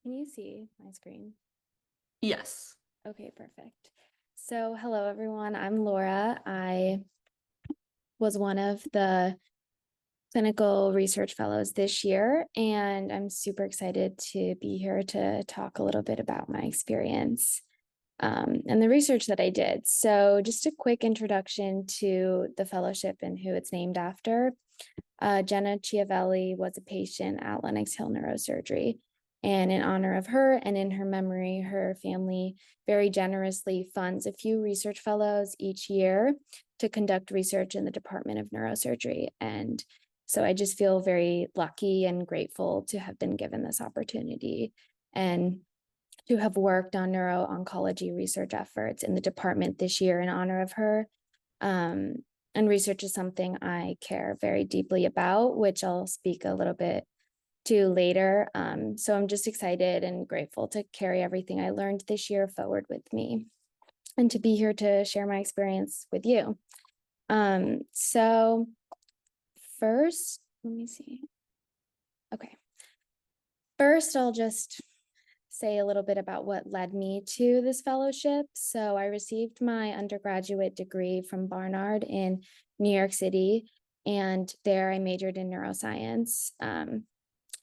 Can you see my screen? Yes. Okay, perfect. So, hello everyone. I'm Laura. I was one of the clinical research fellows this year, and I'm super excited to be here to talk a little bit about my experience and the research that I did. So, just a quick introduction to the fellowship and who it's named after. Jenna Chiavelli was a patient at Lenox Hill Neurosurgery. And in honor of her and in her memory, her family very generously funds a few research fellows each year to conduct research in the Department of Neurosurgery. And so I just feel very lucky and grateful to have been given this opportunity and to have worked on neuro-oncology research efforts in the department this year in honor of her. Um, and research is something I care very deeply about, which I'll speak a little bit to later. So I'm just excited and grateful to carry everything I learned this year forward with me and to be here to share my experience with you. So first, let me see. Okay. First, I'll just say a little bit about what led me to this fellowship. So I received my undergraduate degree from Barnard in New York City, and there I majored in neuroscience.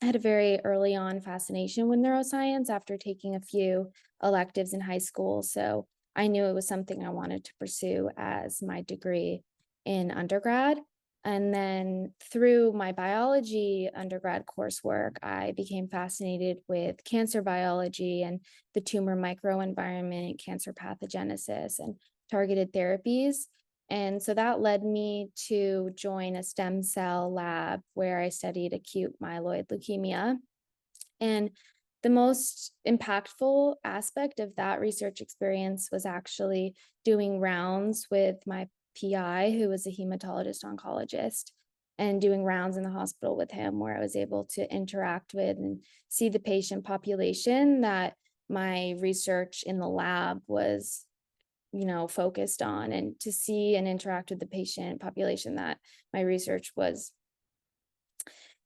I had a very early on fascination with neuroscience after taking a few electives in high school. So I knew it was something I wanted to pursue as my degree in undergrad. And then through my biology undergrad coursework, I became fascinated with cancer biology and the tumor microenvironment, cancer pathogenesis, and targeted therapies. And so that led me to join a stem cell lab where I studied acute myeloid leukemia. And the most impactful aspect of that research experience was actually doing rounds with my PI, who was a hematologist oncologist, and doing rounds in the hospital with him, where I was able to interact with and see the patient population that my research in the lab was focused on, and to see and interact with the patient population that my research was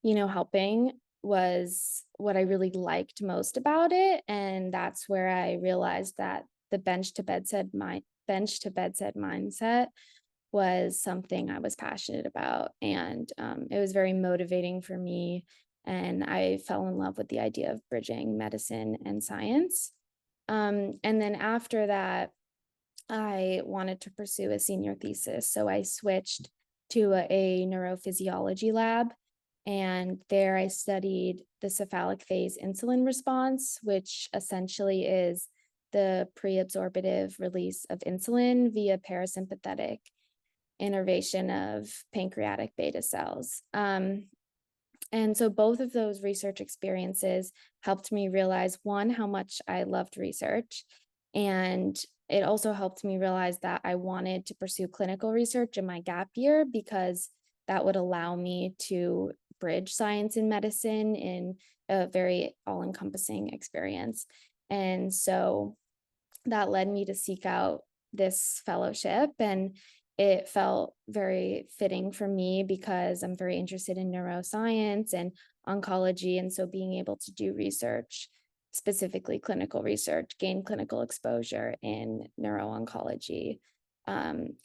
helping was what I really liked most about it. And that's where I realized that the bench to bedside mindset was something I was passionate about. And it was very motivating for me. And I fell in love with the idea of bridging medicine and science. And then after that, I wanted to pursue a senior thesis. So I switched to a neurophysiology lab. And there I studied the cephalic phase insulin response, which essentially is the preabsorptive release of insulin via parasympathetic innervation of pancreatic beta cells. And so both of those research experiences helped me realize, one, how much I loved research. And it also helped me realize that I wanted to pursue clinical research in my gap year because that would allow me to bridge science and medicine in a very all encompassing experience. And so that led me to seek out this fellowship, and it felt very fitting for me because I'm very interested in neuroscience and oncology. And so being able to do research, specifically clinical research, gain clinical exposure in neuro-oncology,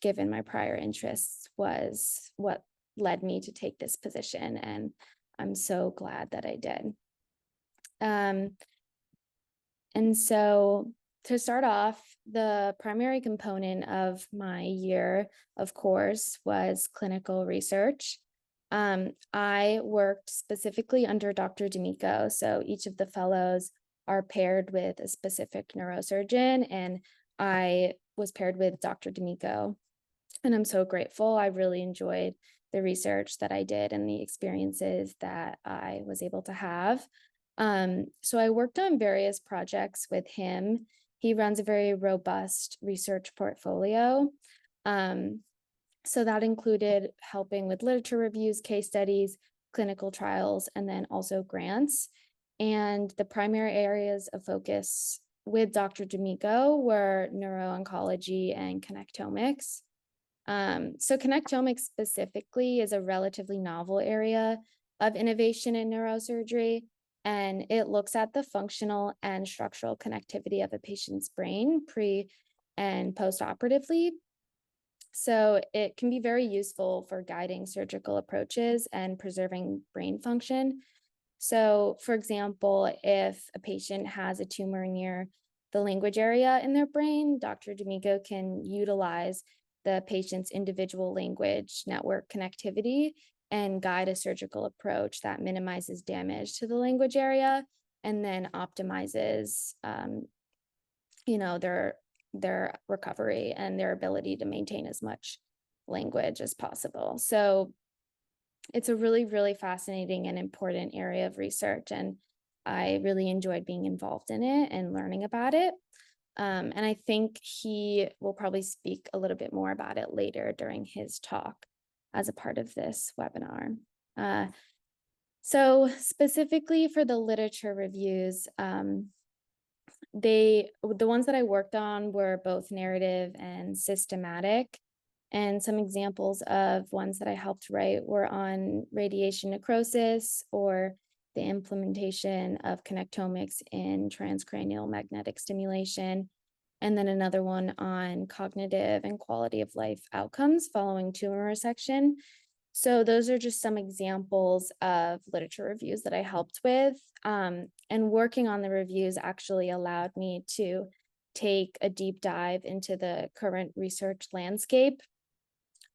given my prior interests, was what led me to take this position. And I'm so glad that I did. Um, and so to start off, the primary component of my year, of course, was clinical research. I worked specifically under Dr. D'Amico. So each of the fellows are paired with a specific neurosurgeon, and I was paired with Dr. D'Amico. And I'm so grateful. I really enjoyed the research that I did and the experiences that I was able to have. So I worked on various projects with him. He runs a very robust research portfolio. Um, so that included helping with literature reviews, case studies, clinical trials, and then also grants. And the primary areas of focus with Dr. D'Amico were neuro-oncology and connectomics. So connectomics specifically is a relatively novel area of innovation in neurosurgery. and it looks at the functional and structural connectivity of a patient's brain pre and post-operatively. So it can be very useful for guiding surgical approaches and preserving brain function. So, for example, if a patient has a tumor near the language area in their brain, Dr. D'Amico can utilize the patient's individual language network connectivity and guide a surgical approach that minimizes damage to the language area and then optimizes, their recovery and their ability to maintain as much language as possible. So it's a really, really fascinating and important area of research, and I really enjoyed being involved in it and learning about it. And I think he will probably speak a little bit more about it later during his talk as a part of this webinar. So specifically for the literature reviews, the ones that I worked on were both narrative and systematic. And some examples of ones that I helped write were on radiation necrosis or the implementation of connectomics in transcranial magnetic stimulation. And then another one on cognitive and quality of life outcomes following tumor resection. So those are just some examples of literature reviews that I helped with. And working on the reviews actually allowed me to take a deep dive into the current research landscape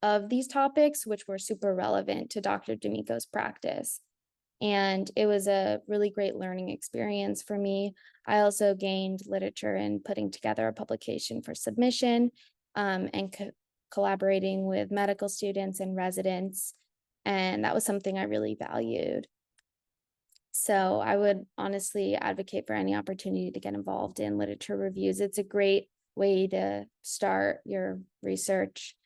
of these topics, which were super relevant to Dr. D'Amico's practice. And it was a really great learning experience for me. I also gained literature in putting together a publication for submission, and collaborating with medical students and residents. And that was something I really valued. So I would honestly advocate for any opportunity to get involved in literature reviews. It's a great way to start your research,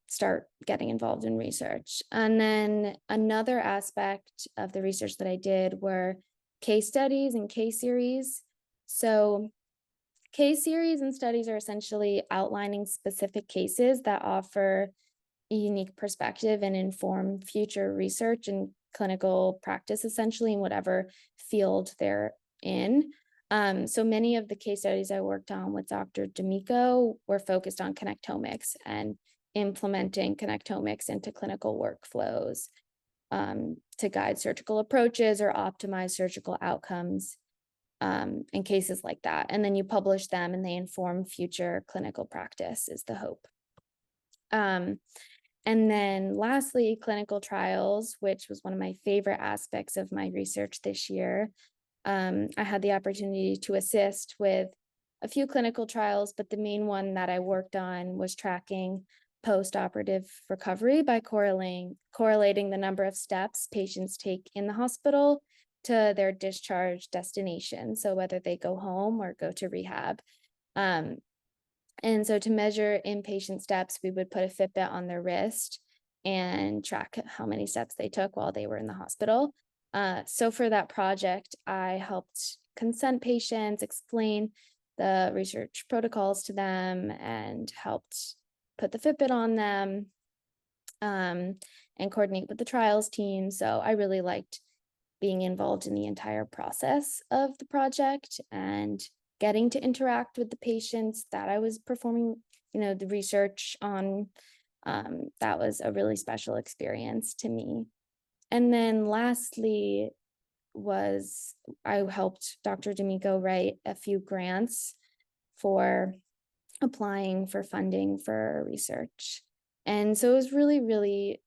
start getting involved in research. And then another aspect of the research that I did were case studies and case series. So case series and studies are essentially outlining specific cases that offer a unique perspective and inform future research and clinical practice, essentially in whatever field they're in. So many of the case studies I worked on with Dr. D'Amico were focused on connectomics and implementing connectomics into clinical workflows, to guide surgical approaches or optimize surgical outcomes, in cases like that. And then you publish them and they inform future clinical practice is the hope. And then lastly, clinical trials, which was one of my favorite aspects of my research this year. I had the opportunity to assist with a few clinical trials, but the main one that I worked on was tracking post-operative recovery by correlating the number of steps patients take in the hospital to their discharge destination. So whether they go home or go to rehab. And so to measure inpatient steps, we would put a Fitbit on their wrist and track how many steps they took while they were in the hospital. So for that project, I helped consent patients, explain the research protocols to them, and helped put the Fitbit on them, and coordinate with the trials team. So I really liked being involved in the entire process of the project and getting to interact with the patients that I was performing, the research on. That was a really special experience to me. And then lastly I helped Dr. D'Amico write a few grants for applying for funding for research. And so it was really, really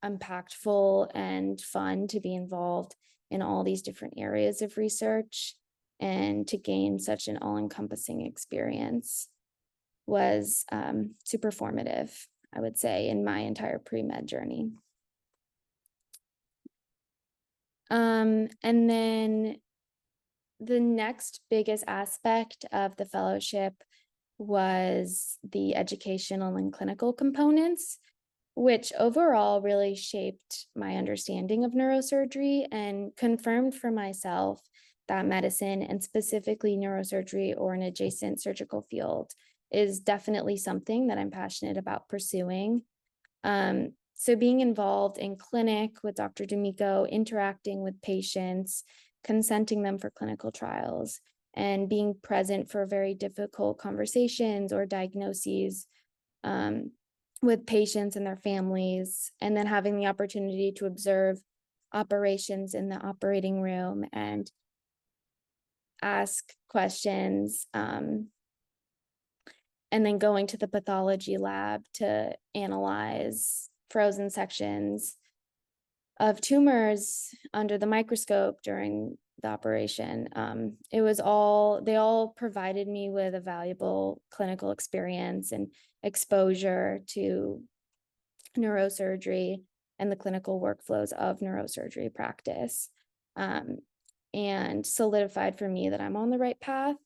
impactful and fun to be involved in all these different areas of research, and to gain such an all-encompassing experience was super formative, I would say, in my entire pre-med journey. And then the next biggest aspect of the fellowship was the educational and clinical components, which overall really shaped my understanding of neurosurgery and confirmed for myself that medicine, and specifically neurosurgery or an adjacent surgical field, is definitely something that I'm passionate about pursuing. So being involved in clinic with Dr. D'Amico, interacting with patients, consenting them for clinical trials, and being present for very difficult conversations or diagnoses um, with patients and their families, and then having the opportunity to observe operations in the operating room and ask questions, and then going to the pathology lab to analyze frozen sections of tumors under the microscope during the operation. They all provided me with a valuable clinical experience and exposure to neurosurgery and the clinical workflows of neurosurgery practice, and solidified for me that I'm on the right path,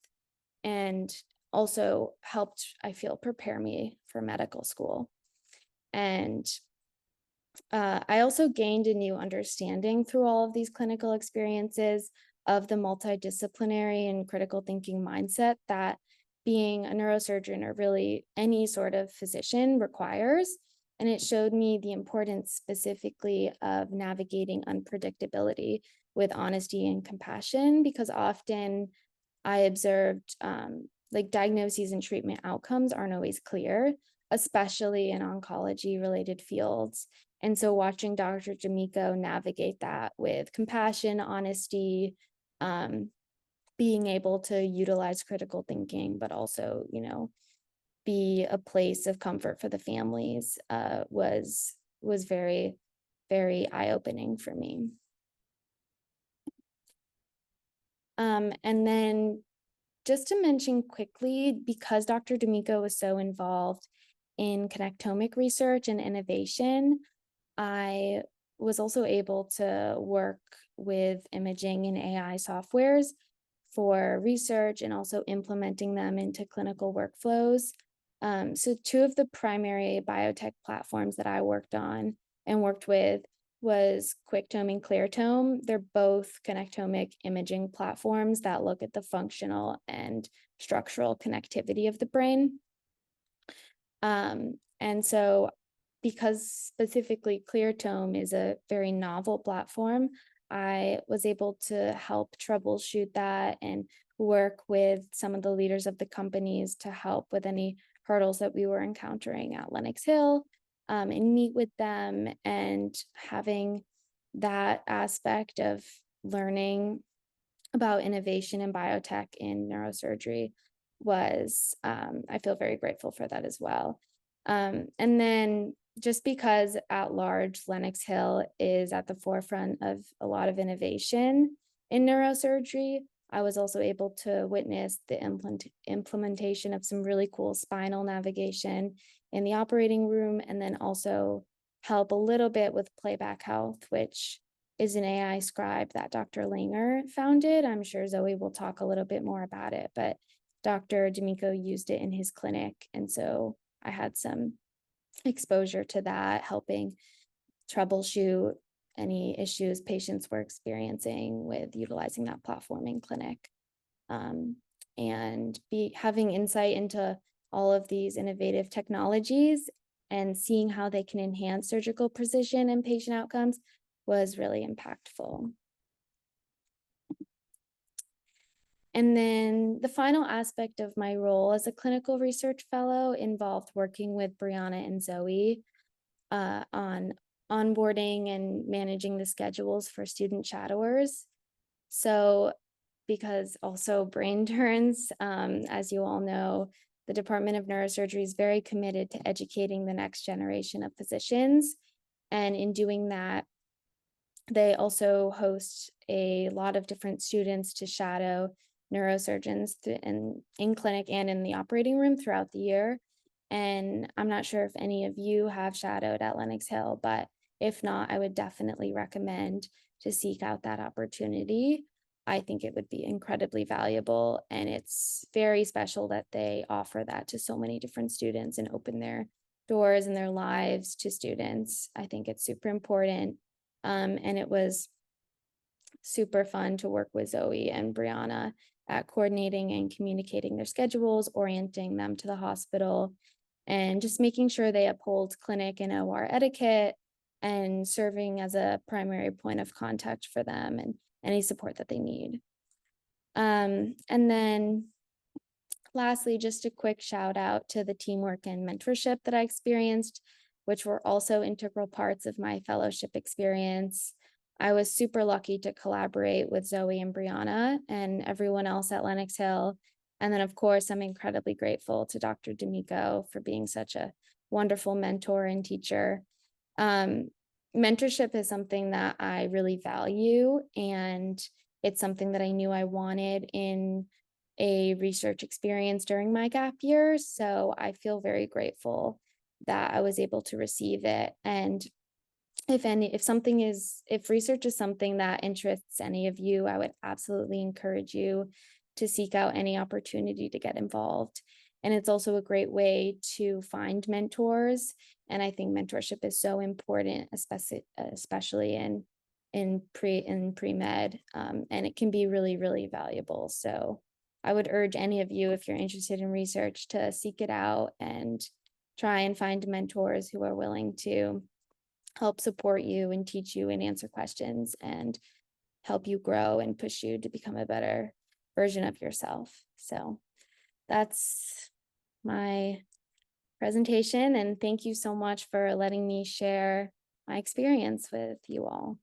and also helped, I feel, prepare me for medical school. And I also gained a new understanding through all of these clinical experiences of the multidisciplinary and critical thinking mindset that being a neurosurgeon, or really any sort of physician, requires. And it showed me the importance specifically of navigating unpredictability with honesty and compassion, because often I observed like diagnoses and treatment outcomes aren't always clear, especially in oncology related fields. And so watching Dr. D'Amico navigate that with compassion, honesty, being able to utilize critical thinking, but also, be a place of comfort for the families, was very, very eye-opening for me. And then just to mention quickly, because Dr. D'Amico was so involved in connectomic research and innovation, I was also able to work with imaging and AI softwares for research and also implementing them into clinical workflows. So two of the primary biotech platforms that I worked on and worked with was QuickTome and ClearTome. They're both connectomic imaging platforms that look at the functional and structural connectivity of the brain. And so because specifically ClearTome is a very novel platform, I was able to help troubleshoot that and work with some of the leaders of the companies to help with any hurdles that we were encountering at Lenox Hill, and meet with them, and having that aspect of learning about innovation in biotech in neurosurgery was, I feel very grateful for that as well. And then just because at large, Lenox Hill is at the forefront of a lot of innovation in neurosurgery, I was also able to witness the implementation of some really cool spinal navigation in the operating room, and then also help a little bit with Playback Health, which is an AI scribe that Dr. Langer founded. I'm sure Zoe will talk a little bit more about it, but Dr. D'Amico used it in his clinic. And so I had some exposure to that, helping troubleshoot any issues patients were experiencing with utilizing that platform in clinic. And having insight into all of these innovative technologies and seeing how they can enhance surgical precision and patient outcomes was really impactful. And then the final aspect of my role as a clinical research fellow involved working with Brianna and Zoe on onboarding and managing the schedules for student shadowers. So because also brain turns, as you all know, the Department of Neurosurgery is very committed to educating the next generation of physicians. And in doing that, they also host a lot of different students to shadow neurosurgeons in clinic and in the operating room throughout the year. And I'm not sure if any of you have shadowed at Lenox Hill, but if not, I would definitely recommend to seek out that opportunity. I think it would be incredibly valuable, and it's very special that they offer that to so many different students and open their doors and their lives to students. I think it's super important. And it was super fun to work with Zoe and Brianna at coordinating and communicating their schedules, orienting them to the hospital, and just making sure they uphold clinic and OR etiquette, and serving as a primary point of contact for them and any support that they need. And then lastly, just a quick shout out to the teamwork and mentorship that I experienced, which were also integral parts of my fellowship experience. I was super lucky to collaborate with Zoe and Brianna and everyone else at Lenox Hill. And then, of course, I'm incredibly grateful to Dr. D'Amico for being such a wonderful mentor and teacher. Mentorship is something that I really value, and it's something that I knew I wanted in a research experience during my gap year. So I feel very grateful that I was able to receive it. And if research is something that interests any of you, I would absolutely encourage you to seek out any opportunity to get involved. And it's also a great way to find mentors. And I think mentorship is so important, especially in pre-med, and it can be really, really valuable. So I would urge any of you, if you're interested in research, to seek it out and try and find mentors who are willing to help support you and teach you and answer questions and help you grow and push you to become a better version of yourself. So that's my presentation, and thank you so much for letting me share my experience with you all.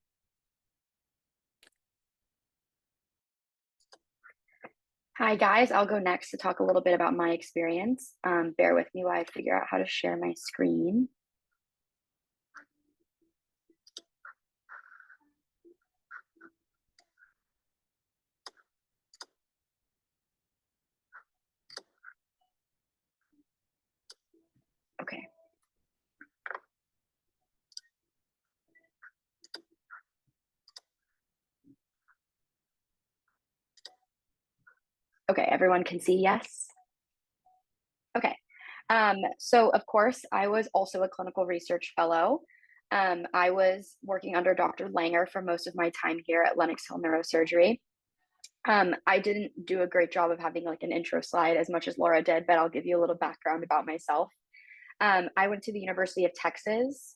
Hi guys, I'll go next to talk a little bit about my experience. Bear with me while I figure out how to share my screen. Okay. Okay, everyone can see yes? Okay. So of course, I was also a clinical research fellow. I was working under Dr. Langer for most of my time here at Lenox Hill Neurosurgery. I didn't do a great job of having like an intro slide as much as Laura did, but I'll give you a little background about myself. I went to the University of Texas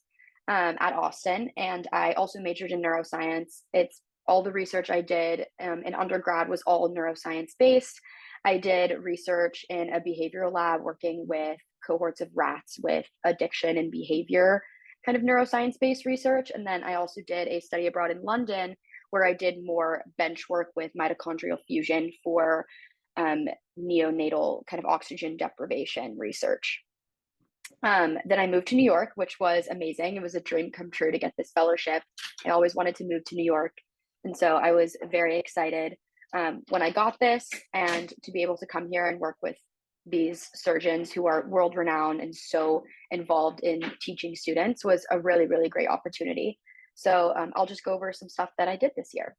at Austin, and I also majored in neuroscience. It's all the research I did in undergrad was all neuroscience based. I did research in a behavioral lab working with cohorts of rats with addiction and behavior kind of neuroscience based research. And then I also did a study abroad in London where I did more bench work with mitochondrial fusion for neonatal kind of oxygen deprivation research. Then I moved to New York, which was amazing. It was a dream come true to get this fellowship. I always wanted to move to New York. And so I was very excited when I got this, and to be able to come here and work with these surgeons who are world renowned and so involved in teaching students was a really, really great opportunity. So I'll just go over some stuff that I did this year.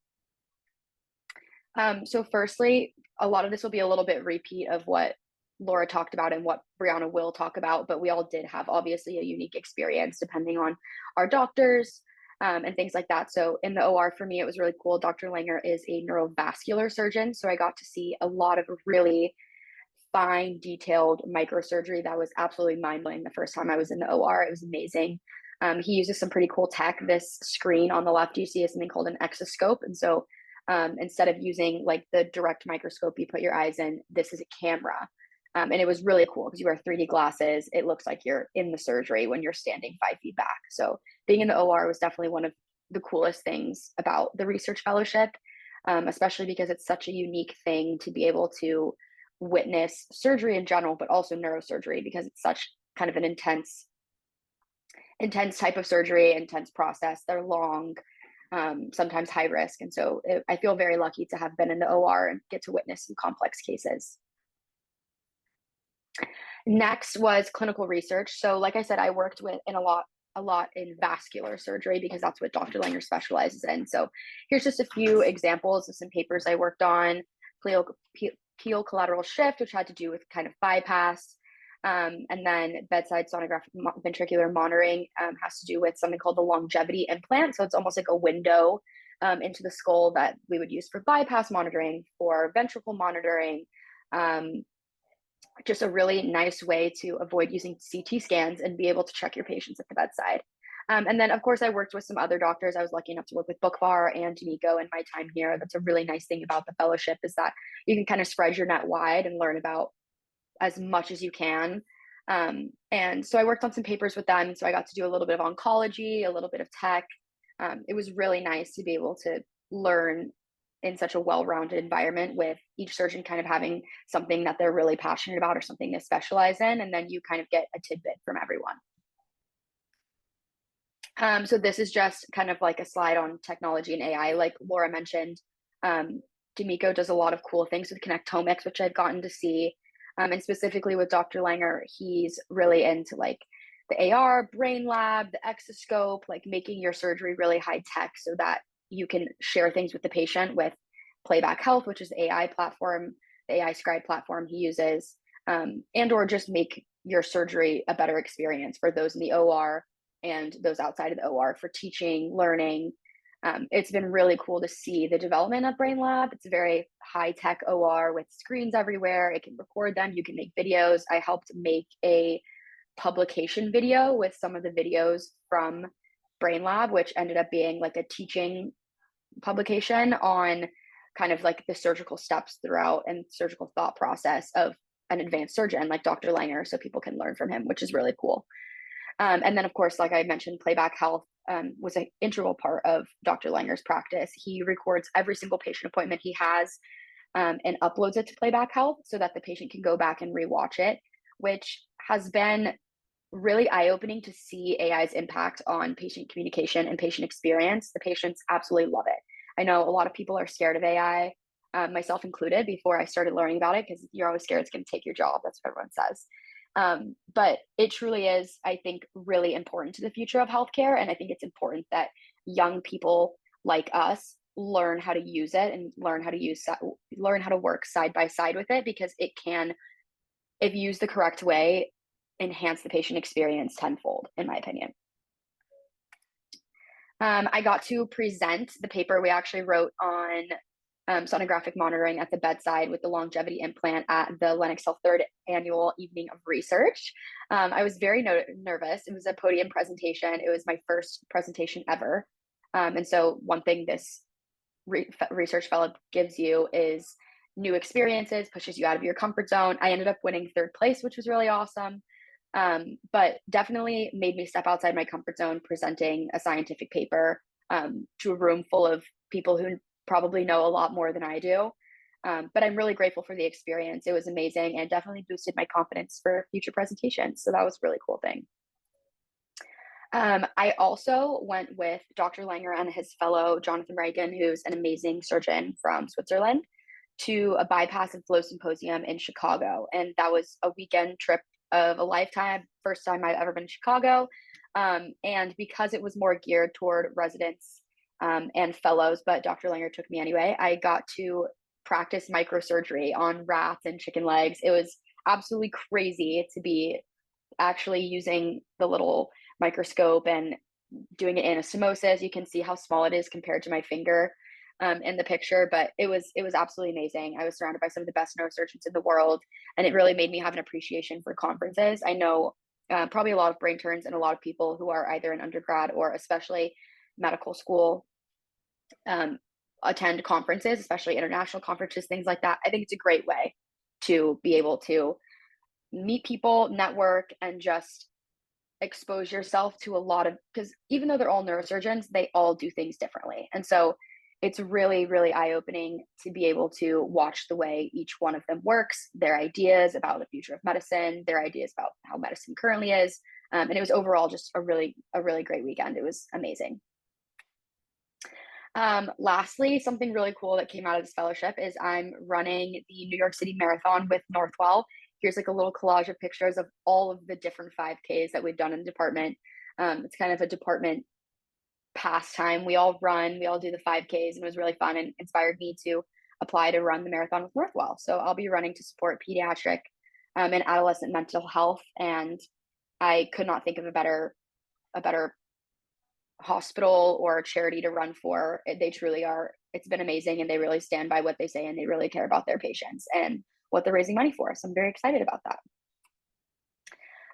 So firstly, a lot of this will be a little bit repeat of what Laura talked about and what Brianna will talk about, but we all did have obviously a unique experience depending on our doctors and things like that. So in the OR for me, it was really cool. Dr. Langer is a neurovascular surgeon. So I got to see a lot of really fine, detailed microsurgery that was absolutely mind-blowing the first time I was in the OR. It was amazing. He uses some pretty cool tech. This screen on the left, you see is something called an exoscope. And so instead of using like the direct microscope you put your eyes in, this is a camera. And it was really cool because you wear 3D glasses. It looks like you're in the surgery when you're standing 5 feet back. So being in the OR was definitely one of the coolest things about the research fellowship, especially because it's such a unique thing to be able to witness surgery in general, but also neurosurgery because it's such kind of an intense type of surgery, intense process. They're long, sometimes high risk. And so I feel very lucky to have been in the OR and get to witness some complex cases. Next was clinical research. So like I said, I worked with a lot in vascular surgery because that's what Dr. Langer specializes in. So here's just a few examples of some papers I worked on. Peel collateral shift, which had to do with kind of bypass. And then bedside sonographic ventricular monitoring has to do with something called the longevity implant. So it's almost like a window into the skull that we would use for bypass monitoring, for ventricle monitoring. Just a really nice way to avoid using CT scans and be able to check your patients at the bedside. And then, of course, I worked with some other doctors. I was lucky enough to work with Bookvar and D'Amico in my time here. That's a really nice thing about the fellowship is that you can kind of spread your net wide and learn about as much as you can. And so I worked on some papers with them. So I got to do a little bit of oncology, a little bit of tech. It was really nice to be able to learn in such a well-rounded environment with each surgeon kind of having something that they're really passionate about or something they specialize in. And then you kind of get a tidbit from everyone. So this is just kind of like a slide on technology and AI. Like Laura mentioned, D'Amico does a lot of cool things with Connectomics, which I've gotten to see. And specifically with Dr. Langer, he's really into like the AR, Brain Lab, the exoscope, like making your surgery really high tech so that you can share things with the patient with Playback Health, which is the AI platform, the AI scribe platform he uses, and or just make your surgery a better experience for those in the OR and those outside of the OR for teaching, learning. It's been really cool to see the development of Brain Lab. It's a very high tech OR with screens everywhere. It can record them. You can make videos. I helped make a publication video with some of the videos from Brain Lab, which ended up being like a teaching publication on kind of like the surgical steps throughout and surgical thought process of an advanced surgeon like Dr. Langer, so people can learn from him, which is really cool. And then, of course, like I mentioned, Playback Health was an integral part of Dr. Langer's practice. He records every single patient appointment he has and uploads it to Playback Health so that the patient can go back and rewatch it, which has been really eye-opening to see AI's impact on patient communication and patient experience. The patients absolutely love it. I know a lot of people are scared of AI, myself included, before I started learning about it, because you're always scared it's going to take your job. That's what everyone says. But it truly is, I think, really important to the future of healthcare. And I think it's important that young people like us learn how to use it and learn how to work side by side with it, because it can, if used the correct way, enhance the patient experience tenfold, in my opinion. I got to present the paper we actually wrote on sonographic monitoring at the bedside with the longevity implant at the Lennox Health third annual evening of research. I was very nervous. It was a podium presentation. It was my first presentation ever. And so one thing this research fellow gives you is new experiences, pushes you out of your comfort zone. I ended up winning third place, which was really awesome. But definitely made me step outside my comfort zone presenting a scientific paper to a room full of people who probably know a lot more than I do. But I'm really grateful for the experience. It was amazing and definitely boosted my confidence for future presentations. So that was a really cool thing. I also went with Dr. Langer and his fellow, Jonathan Reagan, who's an amazing surgeon from Switzerland, to a bypass and flow symposium in Chicago. And that was a weekend trip of a lifetime, first time I've ever been to Chicago. And because it was more geared toward residents and fellows, but Dr. Langer took me anyway, I got to practice microsurgery on rats and chicken legs. It was absolutely crazy to be actually using the little microscope and doing it anastomosis. You can see how small it is compared to my finger in the picture, but it was absolutely amazing. I was surrounded by some of the best neurosurgeons in the world, and it really made me have an appreciation for conferences. I know probably a lot of brain turns and a lot of people who are either in undergrad or especially medical school attend conferences, especially international conferences, things like that. I think it's a great way to be able to meet people, network, and just expose yourself to a lot of, because even though they're all neurosurgeons, they all do things differently. And so it's really, really eye-opening to be able to watch the way each one of them works, their ideas about the future of medicine, their ideas about how medicine currently is. And it was overall just a really great weekend. It was amazing. Lastly, something really cool that came out of this fellowship is I'm running the New York City Marathon with Northwell. Here's like a little collage of pictures of all of the different 5Ks that we've done in the department. It's kind of a department pastime. We all do the 5Ks, and it was really fun and inspired me to apply to run the marathon with Northwell. So I'll be running to support pediatric and adolescent mental health. And I could not think of a better hospital or charity to run for. They truly are. It's been amazing, and they really stand by what they say, and they really care about their patients and what they're raising money for. So I'm very excited about that.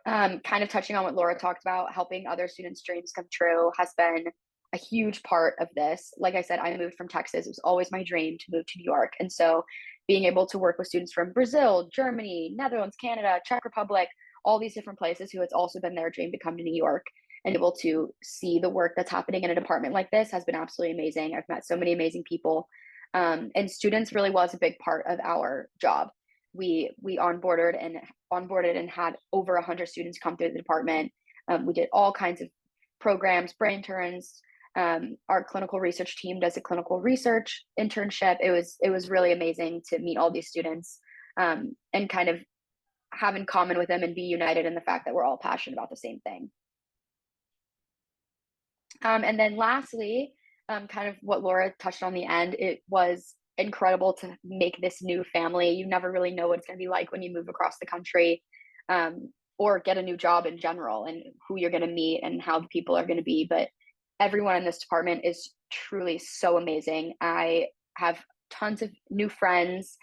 Kind of touching on what Laura talked about, helping other students' dreams come true has been a huge part of this. Like I said, I moved from Texas. It was always my dream to move to New York. And so being able to work with students from Brazil, Germany, Netherlands, Canada, Czech Republic, all these different places who it's also been their dream to come to New York and able to see the work that's happening in a department like this has been absolutely amazing. I've met so many amazing people. And students really was a big part of our job. We onboarded and had over 100 students come through the department. We did all kinds of programs, brain turns. Our clinical research team does a clinical research internship. It was really amazing to meet all these students and kind of have in common with them and be united in the fact that we're all passionate about the same thing. And then lastly, kind of what Laura touched on the end, it was incredible to make this new family. You never really know what it's going to be like when you move across the country or get a new job in general and who you're going to meet and how the people are going to be. But everyone in this department is truly so amazing. I have tons of new friends,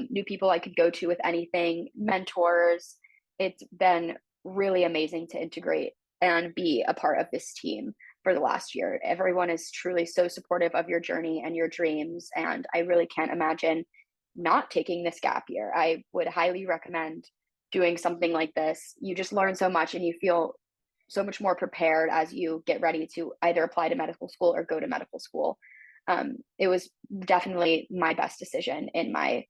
new people I could go to with anything, mentors. It's been really amazing to integrate and be a part of this team for the last year. Everyone is truly so supportive of your journey and your dreams. And I really can't imagine not taking this gap year. I would highly recommend doing something like this. You just learn so much and you feel so much more prepared as you get ready to either apply to medical school or go to medical school. It was definitely my best decision in my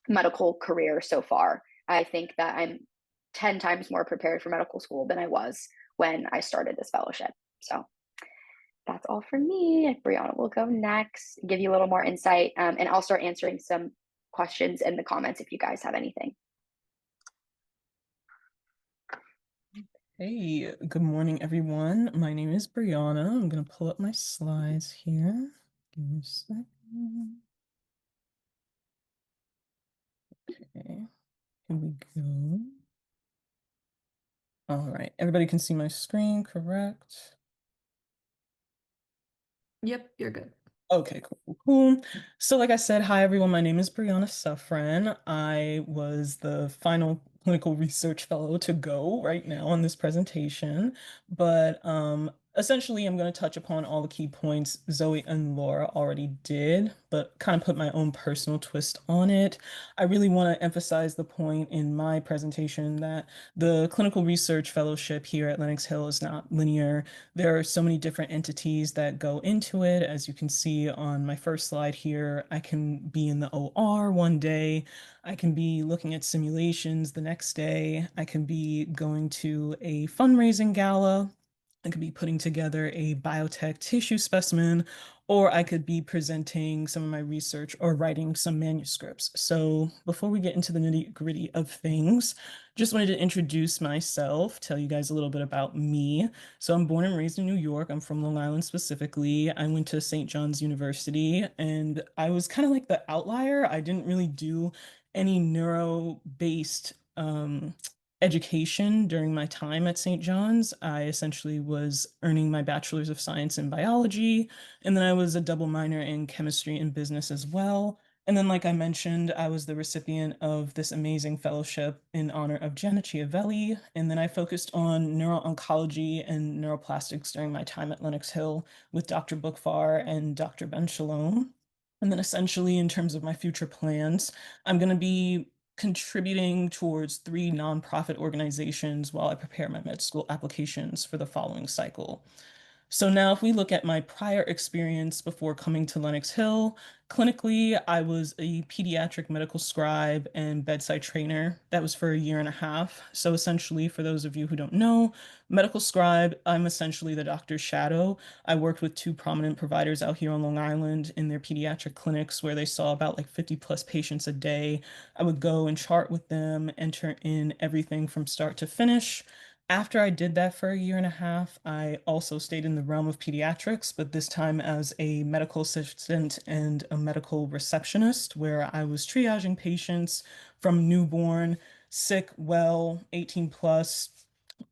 medical career so far. I think that I'm 10 times more prepared for medical school than I was when I started this fellowship. So that's all for me. Brianna will go next, give you a little more insight, and I'll start answering some questions in the comments if you guys have anything. Hey, good morning, everyone. My name is Brianna. I'm going to pull up my slides here. Give me a second. Okay, here we go. All right, everybody can see my screen, correct? Yep, you're good. Okay, cool. So like I said, hi everyone, my name is Brianna Suffren. I was the final clinical research fellow to go right now on this presentation, but essentially I'm going to touch upon all the key points Zoe and Laura already did, but kind of put my own personal twist on it. I really want to emphasize the point in my presentation that the clinical research fellowship here at Lenox Hill is not linear. There are so many different entities that go into it. As you can see on my first slide here, I can be in the OR one day. I can be looking at simulations the next day. I can be going to a fundraising gala. I could be putting together a biotech tissue specimen, or I could be presenting some of my research or writing some manuscripts. So before we get into the nitty-gritty of things, just wanted to introduce myself, tell you guys a little bit about me. So I'm born and raised in New York. I'm from Long Island specifically. I went to St. John's University and I was kind of like the outlier. I didn't really do any neuro-based education during my time at St. John's. I essentially was earning my bachelor's of science in biology, and then I was a double minor in chemistry and business as well. And then, like I mentioned, I was the recipient of this amazing fellowship in honor of Jenna Chiavelli. And then I focused on neuro-oncology and neuroplastics during my time at Lenox Hill with Dr. Bookfar and Dr. Ben Shalom. And then essentially, in terms of my future plans, I'm going to be contributing towards 3 nonprofit organizations while I prepare my med school applications for the following cycle. So now if we look at my prior experience before coming to Lenox Hill, clinically, I was a pediatric medical scribe and bedside trainer. That was for a year and a half. So essentially, for those of you who don't know, medical scribe, I'm essentially the doctor's shadow. I worked with 2 prominent providers out here on Long Island in their pediatric clinics where they saw about like 50 plus patients a day. I would go and chart with them, enter in everything from start to finish. After I did that for a year and a half, I also stayed in the realm of pediatrics, but this time as a medical assistant and a medical receptionist, where I was triaging patients from newborn, sick, well, 18 plus,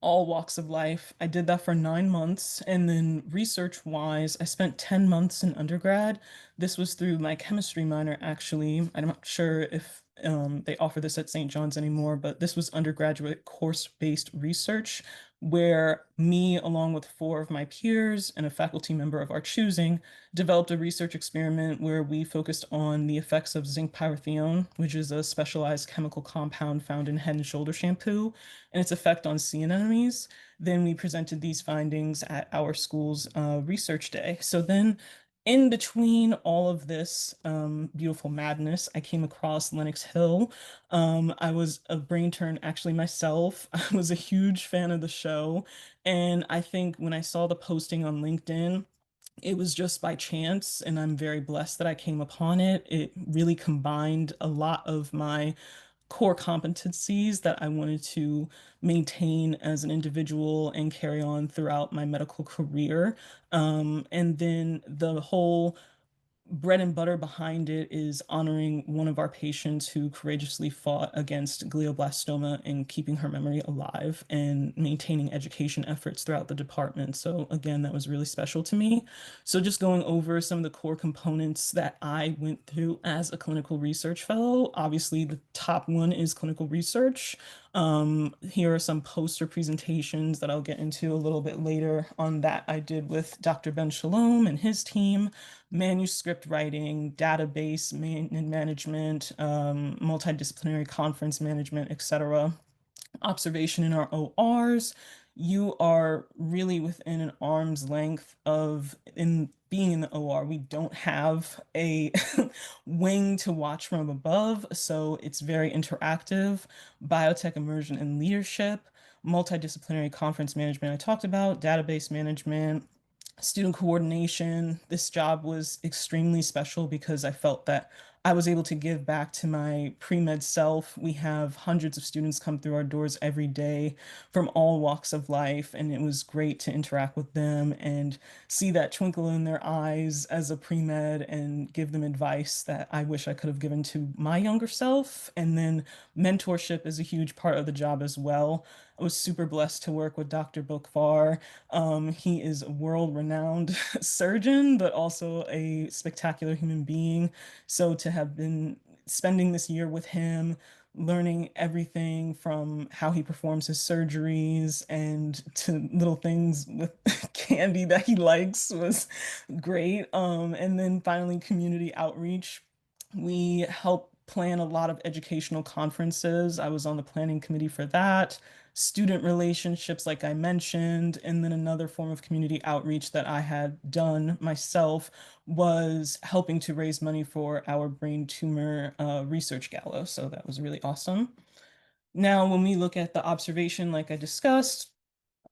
all walks of life. I did that for 9 months. And then research wise, I spent 10 months in undergrad. This was through my chemistry minor, actually. I'm not sure if they offer this at St. John's anymore, but this was undergraduate course-based research where me, along with 4 of my peers and a faculty member of our choosing, developed a research experiment where we focused on the effects of zinc pyrithione, which is a specialized chemical compound found in Head and Shoulder shampoo, and its effect on sea anemones. Then we presented these findings at our school's research day. So then in between all of this beautiful madness, I came across Lenox Hill. I was a brain turn actually myself. I was a huge fan of the show. And I think when I saw the posting on LinkedIn, it was just by chance, and I'm very blessed that I came upon it. It really combined a lot of my core competencies that I wanted to maintain as an individual and carry on throughout my medical career. And then the whole bread and butter behind it is honoring one of our patients who courageously fought against glioblastoma and keeping her memory alive and maintaining education efforts throughout the department. So again, that was really special to me. So just going over some of the core components that I went through as a clinical research fellow. Obviously, the top one is clinical research. Here are some poster presentations that I'll get into a little bit later on that I did with Dr. Ben Shalom and his team: manuscript writing, database management, multidisciplinary conference management, etc. Observation in our ORs. You are really within an arm's length of in being in the OR. We don't have a wing to watch from above, so it's very interactive. Biotech immersion and leadership, multidisciplinary conference management I talked about, database management, student coordination. This job was extremely special because I felt that I was able to give back to my pre-med self. We have hundreds of students come through our doors every day from all walks of life, and it was great to interact with them and see that twinkle in their eyes as a pre-med and give them advice that I wish I could have given to my younger self. And then mentorship is a huge part of the job as well. I was super blessed to work with Dr. Bookvar. He is a world-renowned surgeon, but also a spectacular human being. So to have been spending this year with him, learning everything from how he performs his surgeries and to little things with candy that he likes was great. And then finally, community outreach. We help plan a lot of educational conferences. I was on the planning committee for that. Student relationships, like I mentioned, and then another form of community outreach that I had done myself was helping to raise money for our brain tumor research gala. So that was really awesome. Now, when we look at the observation, like I discussed,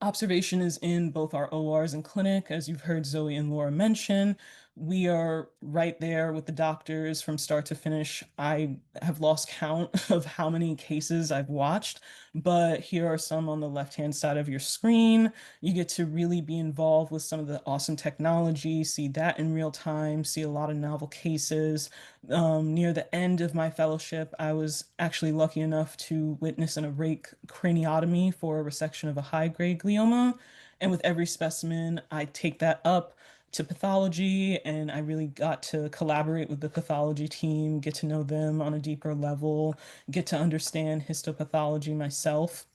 observation is in both our ORs and clinic, as you've heard Zoe and Laura mention. We are right there with the doctors from start to finish. I have lost count of how many cases I've watched, but here are some on the left-hand side of your screen. You get to really be involved with some of the awesome technology, see that in real time, see a lot of novel cases. Near the end of my fellowship, I was actually lucky enough to witness an awake craniotomy for a resection of a high-grade glioma. And with every specimen, I take that up to pathology, and I really got to collaborate with the pathology team, get to know them on a deeper level, get to understand histopathology myself.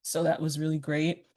So that was really great.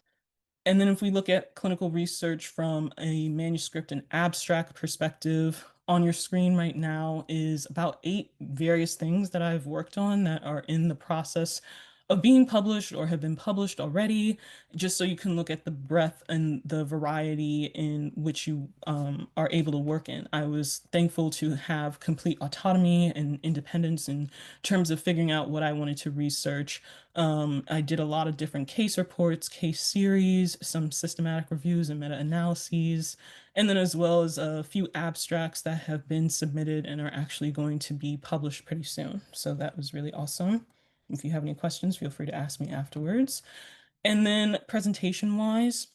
And then if we look at clinical research from a manuscript and abstract perspective, on your screen right now is about 8 various things that I've worked on that are in the process of being published or have been published already, just so you can look at the breadth and the variety in which you are able to work in. I was thankful to have complete autonomy and independence in terms of figuring out what I wanted to research. I did a lot of different case reports, case series, some systematic reviews and meta-analyses, and then as well as a few abstracts that have been submitted and are actually going to be published pretty soon. So that was really awesome. If you have any questions, feel free to ask me afterwards. And then presentation-wise,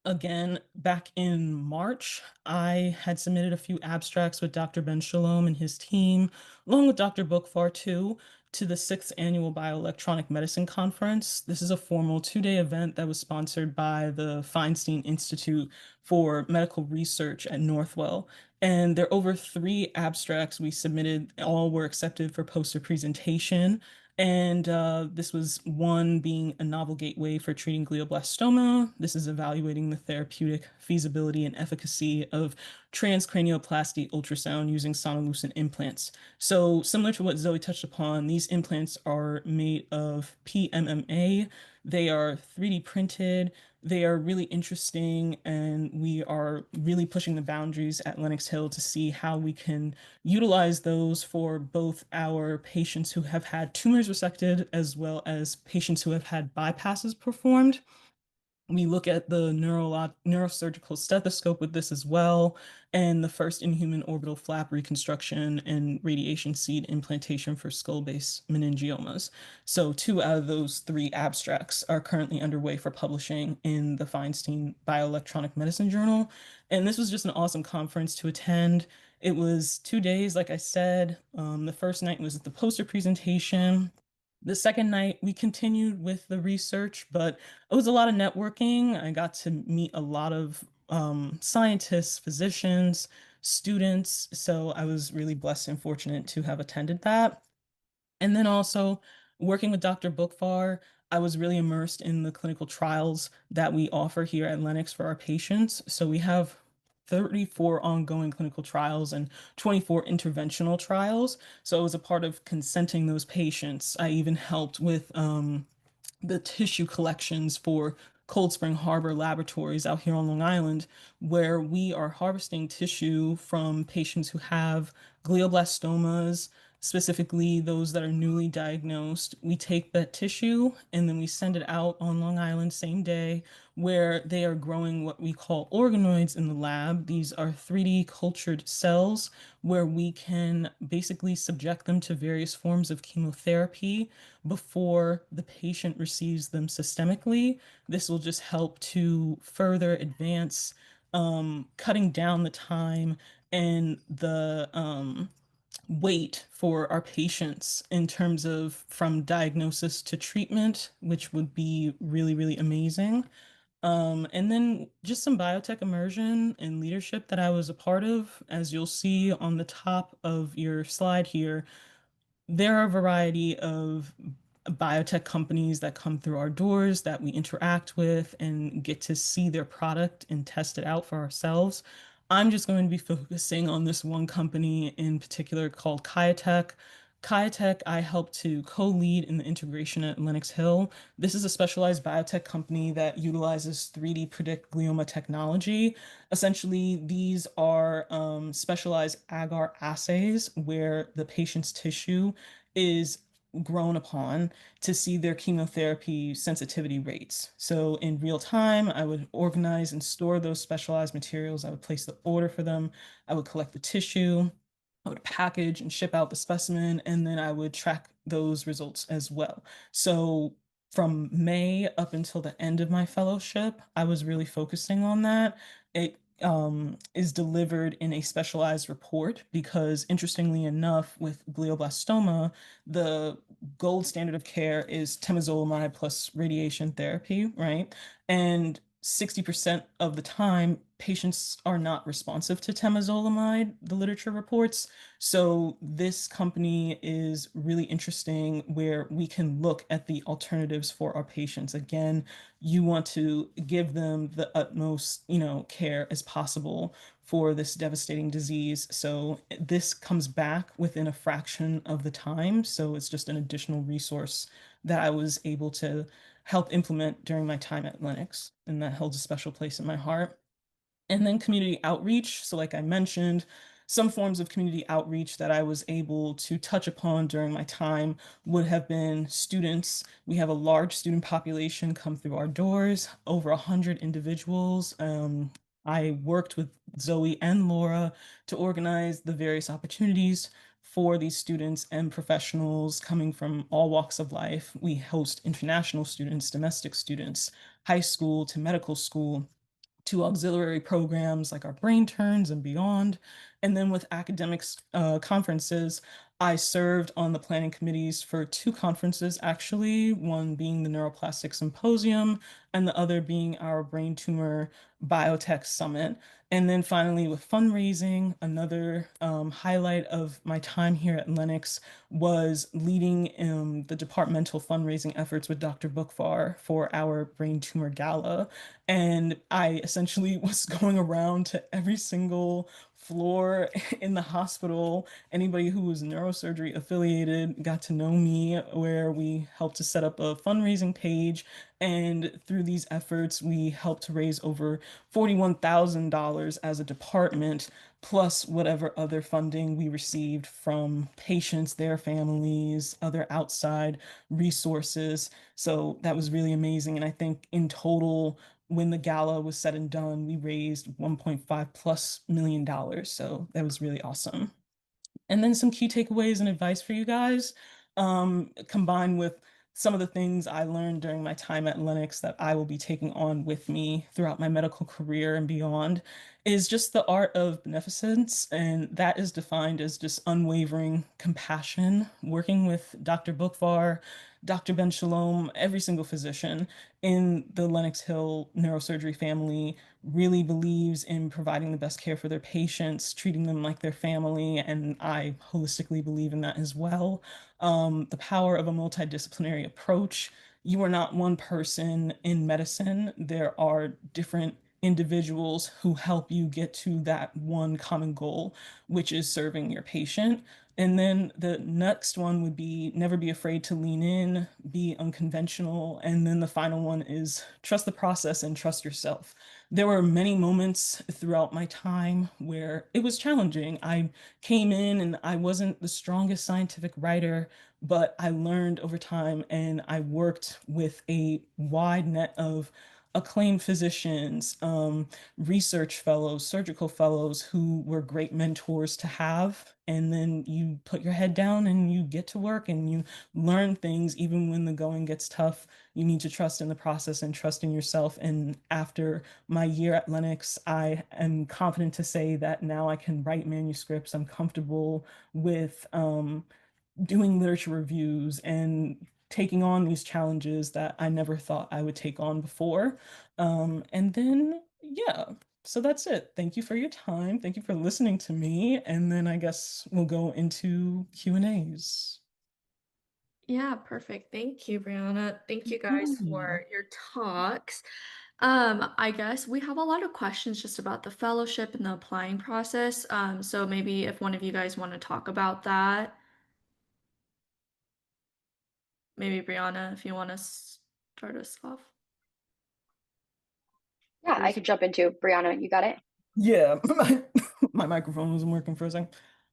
again, back in March, I had submitted a few abstracts with Dr. Ben Shalom and his team, along with Dr. Bookvar too, to the sixth annual Bioelectronic Medicine Conference. This is a formal 2-day event that was sponsored by the Feinstein Institute for Medical Research at Northwell. And there are over 3 abstracts we submitted. All were accepted for poster presentation. And this was one being a novel gateway for treating glioblastoma. This is evaluating the therapeutic feasibility and efficacy of transcranioplasty ultrasound using sonolucent implants. So similar to what Zoe touched upon, these implants are made of PMMA. They are 3D printed. They are really interesting, and we are really pushing the boundaries at Lenox Hill to see how we can utilize those for both our patients who have had tumors resected as well as patients who have had bypasses performed. We look at the neurosurgical stethoscope with this as well, and the first in-human orbital flap reconstruction and radiation seed implantation for skull-base meningiomas. So 2 out of those 3 abstracts are currently underway for publishing in the Feinstein Bioelectronic Medicine Journal. And this was just an awesome conference to attend. It was 2 days, like I said. The first night was the poster presentation. The second night, we continued with the research, but it was a lot of networking. I got to meet a lot of scientists, physicians, students. So I was really blessed and fortunate to have attended that. And then also working with Dr. Bookvar, I was really immersed in the clinical trials that we offer here at Lenox for our patients. So we have 34 ongoing clinical trials and 24 interventional trials. So I was a part of consenting those patients. I even helped with the tissue collections for Cold Spring Harbor Laboratories out here on Long Island, where we are harvesting tissue from patients who have glioblastomas, specifically those that are newly diagnosed. We take that tissue and then we send it out on Long Island same day, where they are growing what we call organoids in the lab. These are 3D cultured cells where we can basically subject them to various forms of chemotherapy before the patient receives them systemically. This will just help to further advance cutting down the time and the wait for our patients in terms of from diagnosis to treatment, which would be really, really amazing. And then just some biotech immersion and leadership that I was a part of. As you'll see on the top of your slide here, there are a variety of biotech companies that come through our doors that we interact with and get to see their product and test it out for ourselves. I'm just going to be focusing on this one company in particular called Kiotech. Kiotech, I help to co-lead in the integration at Lenox Hill. This is a specialized biotech company that utilizes 3D Predict glioma technology. Essentially, these are specialized agar assays where the patient's tissue is grown upon to see their chemotherapy sensitivity rates. So in real time, I would organize and store those specialized materials. I would place the order for them. I would collect the tissue. I would package and ship out the specimen, and then I would track those results as well. So from May up until the end of my fellowship, I was really focusing on that. It is delivered in a specialized report because, interestingly enough, with glioblastoma, the gold standard of care is temozolomide plus radiation therapy, right? And 60% of the time, patients are not responsive to temozolomide, the literature reports. So this company is really interesting where we can look at the alternatives for our patients. Again, you want to give them the utmost, care as possible for this devastating disease. So this comes back within a fraction of the time. So it's just an additional resource that I was able to help implement during my time at Lenox, and that held a special place in my heart. And then community outreach. So, like I mentioned, some forms of community outreach that I was able to touch upon during my time would have been students. We have a large student population come through our doors, over 100 individuals. I worked with Zoe and Laura to organize the various opportunities for these students and professionals coming from all walks of life. We host international students, domestic students, high school to medical school, to auxiliary programs like our brain turns and beyond. And then with academics conferences, I served on the planning committees for two conferences, actually, one being the Neuroplastic Symposium and the other being our Brain Tumor Biotech Summit. And then finally, with fundraising, another highlight of my time here at Lennox was leading the departmental fundraising efforts with Dr. Bookvar for our Brain Tumor Gala. And I essentially was going around to every single floor in the hospital. Anybody who was neurosurgery affiliated got to know me, where we helped to set up a fundraising page. And through these efforts, we helped to raise over $41,000 as a department, plus whatever other funding we received from patients, their families, other outside resources. So that was really amazing. And I think in total, when the gala was said and done, we raised 1.5 plus million dollars. So that was really awesome. And then some key takeaways and advice for you guys, combined with some of the things I learned during my time at Lennox that I will be taking on with me throughout my medical career and beyond, is just the art of beneficence. And that is defined as just unwavering compassion, working with Dr. Bookvar, Dr. Ben Shalom, every single physician in the Lenox Hill neurosurgery family really believes in providing the best care for their patients, treating them like their family, and I holistically believe in that as well. The power of a multidisciplinary approach. You are not one person in medicine. There are different individuals who help you get to that one common goal, which is serving your patient. And then the next one would be never be afraid to lean in, be unconventional. And then the final one is trust the process and trust yourself. There were many moments throughout my time where it was challenging. I came in and I wasn't the strongest scientific writer, but I learned over time and I worked with a wide net of acclaimed physicians, research fellows, surgical fellows who were great mentors to have. And then you put your head down and you get to work and you learn things even when the going gets tough. You need to trust in the process and trust in yourself. And after my year at Lennox, I am confident to say that now I can write manuscripts. I'm comfortable with doing literature reviews and taking on these challenges that I never thought I would take on before. And then, yeah, so that's it. Thank you for your time. Thank you for listening to me. And then I guess we'll go into Q&As. Yeah, perfect. Thank you, Brianna. Thank you guys Mhm. for your talks. I guess we have a lot of questions just about the fellowship and the applying process. So maybe if one of you guys want to talk about that, maybe Brianna, if you want to start us off. Yeah, I could jump into Brianna. You got it. Yeah, my microphone wasn't working for a second.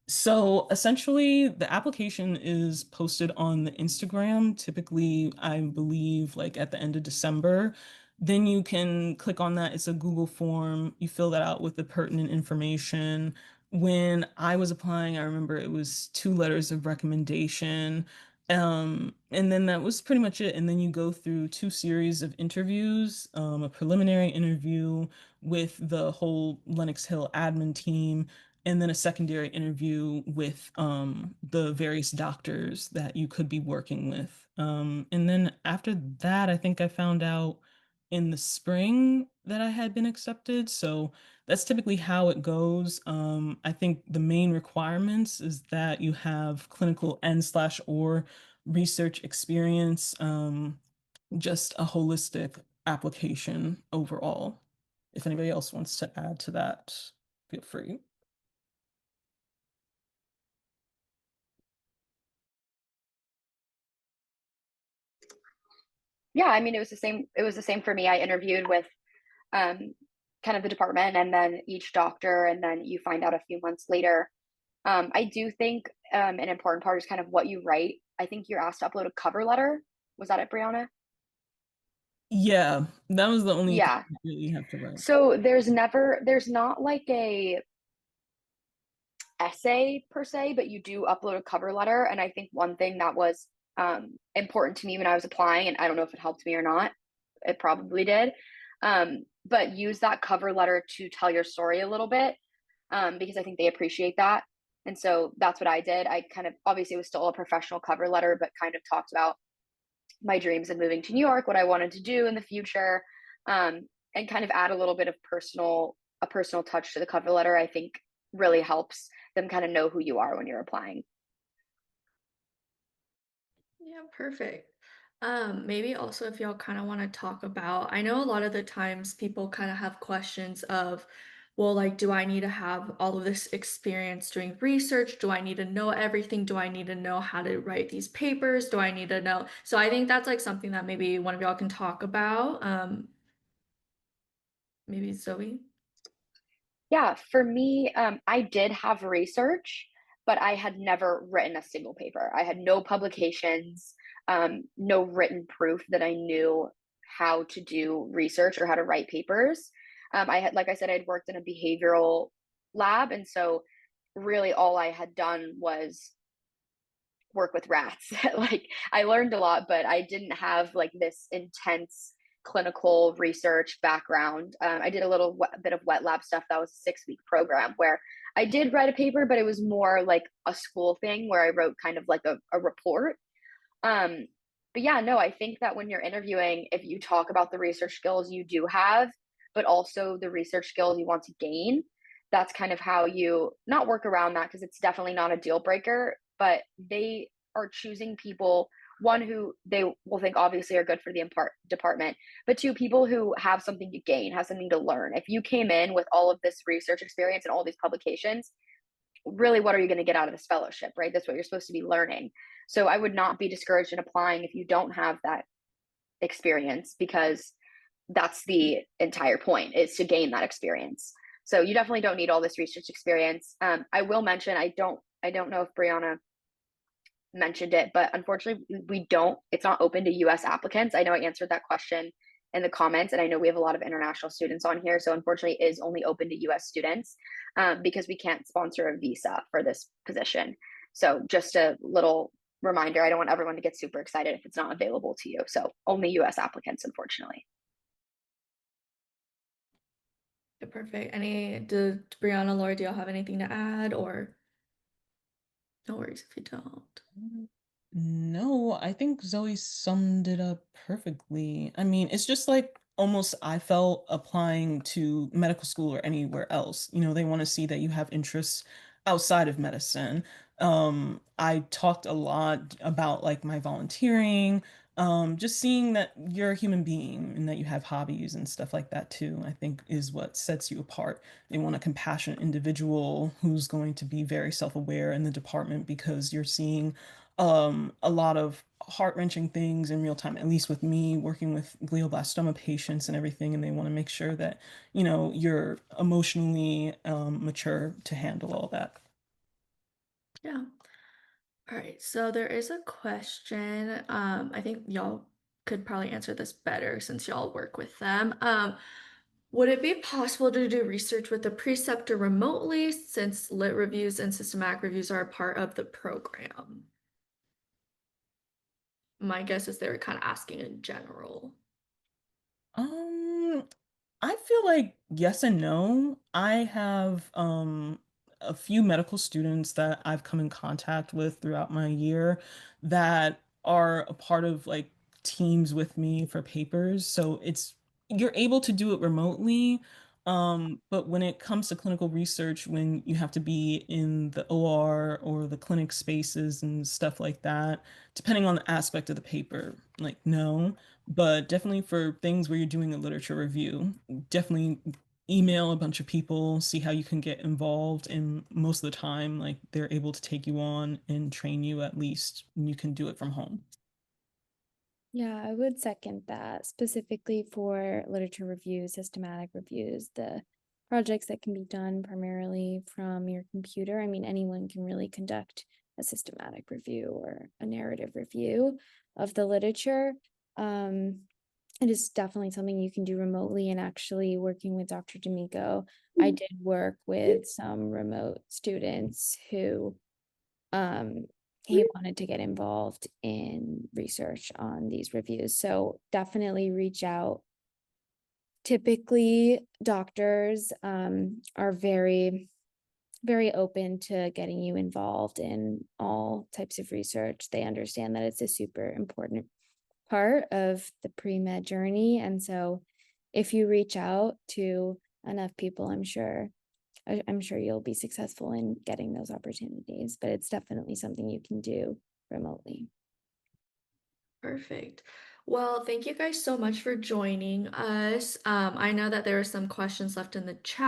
So essentially, the application is posted on the Instagram, typically, I believe, like at the end of December. Then you can click on that. It's a Google form. You fill that out with the pertinent information. When I was applying, I remember it was two letters of recommendation. And then that was pretty much it. And then you go through two series of interviews, a preliminary interview with the whole Lenox Hill admin team, and then a secondary interview with the various doctors that you could be working with. And then after that, I think I found out in the spring that I had been accepted. So that's typically how it goes. I think the main requirements is that you have clinical and slash or research experience, just a holistic application overall. If anybody else wants to add to that, feel free. Yeah, I mean, it was the same. It was the same for me. I interviewed with um, kind of the department and then each doctor, and then you find out a few months later. I do think an important part is kind of what you write. I think you're asked to upload a cover letter. Was that it, Brianna? Yeah, that was the only thing Yeah. you really have to write. So there's not like a essay per se, but you do upload a cover letter. And I think one thing that was important to me when I was applying, and I don't know if it helped me or not, it probably did, but use that cover letter to tell your story a little bit, because I think they appreciate that. And so that's what I did. I kind of, obviously it was still a professional cover letter, but kind of talked about my dreams of moving to New York, what I wanted to do in the future, and kind of add a little bit of a personal touch to the cover letter. I think really helps them kind of know who you are when you're applying. Yeah, perfect. Maybe also if y'all kind of want to talk about, I know a lot of the times people kind of have questions of, well, like, do I need to have all of this experience doing research? Do I need to know everything? Do I need to know how to write these papers? Do I need to know? So I think that's like something that maybe one of y'all can talk about. Maybe Zoe. Yeah, for me, I did have research, but I had never written a single paper. I had no publications, no written proof that I knew how to do research or how to write papers. I had, like I said, I'd worked in a behavioral lab, and so really all I had done was work with rats. Like I learned a lot, but I didn't have like this intense clinical research background. I did a little bit of wet lab stuff. That was a 6 week program where I did write a paper, but it was more like a school thing where I wrote kind of like a report. Um, but yeah, no, I think that when you're interviewing, if you talk about the research skills you do have, but also the research skills you want to gain, that's kind of how you not work around that because it's definitely not a deal breaker, but they are choosing people, one who they will think obviously are good for the department, but two, people who have something to gain, have something to learn. If you came in with all of this research experience and all these publications, really what are you going to get out of this fellowship, right? That's what you're supposed to be learning. So I would not be discouraged in applying if you don't have that experience, because that's the entire point, is to gain that experience. So you definitely don't need all this research experience. I will mention, I don't know if Brianna mentioned it, but unfortunately it's not open to US applicants. I know I answered that question in the comments, and I know we have a lot of international students on here. So unfortunately it is only open to US students, because we can't sponsor a visa for this position. So just a little reminder, I don't want everyone to get super excited if it's not available to you. So only US applicants, unfortunately. Yeah, perfect. Did Brianna, Laura, do y'all have anything to add, or no worries if you don't? No, I think Zoe summed it up perfectly. I mean, it's just like almost I felt applying to medical school or anywhere else. They want to see that you have interests outside of medicine. I talked a lot about like my volunteering, just seeing that you're a human being and that you have hobbies and stuff like that too, I think is what sets you apart. They want a compassionate individual who's going to be very self-aware in the department because you're seeing a lot of heart-wrenching things in real time, at least with me working with glioblastoma patients and everything, and they want to make sure that, you're emotionally mature to handle all that. Yeah. All right, so there is a question. I think y'all could probably answer this better since y'all work with them. Would it be possible to do research with a preceptor remotely since lit reviews and systematic reviews are a part of the program? My guess is they're kind of asking in general. Um, I feel like yes and no. I have a few medical students that I've come in contact with throughout my year that are a part of like teams with me for papers. So you're able to do it remotely. But when it comes to clinical research, when you have to be in the OR or the clinic spaces and stuff like that, depending on the aspect of the paper, like no. But definitely for things where you're doing a literature review, definitely email a bunch of people, see how you can get involved. And most of the time, like they're able to take you on and train you at least, and you can do it from home. Yeah, I would second that, specifically for literature reviews, systematic reviews, the projects that can be done primarily from your computer. I mean, anyone can really conduct a systematic review or a narrative review of the literature. It is definitely something you can do remotely, and actually working with Dr. D'Amico, I did work with some remote students who he wanted to get involved in research on these reviews. So definitely reach out. Typically, doctors are very very open to getting you involved in all types of research. They understand that it's a super important part of the pre-med journey. And so if you reach out to enough people, I'm sure you'll be successful in getting those opportunities, but it's definitely something you can do remotely. Perfect. Well, thank you guys so much for joining us. I know that there are some questions left in the chat.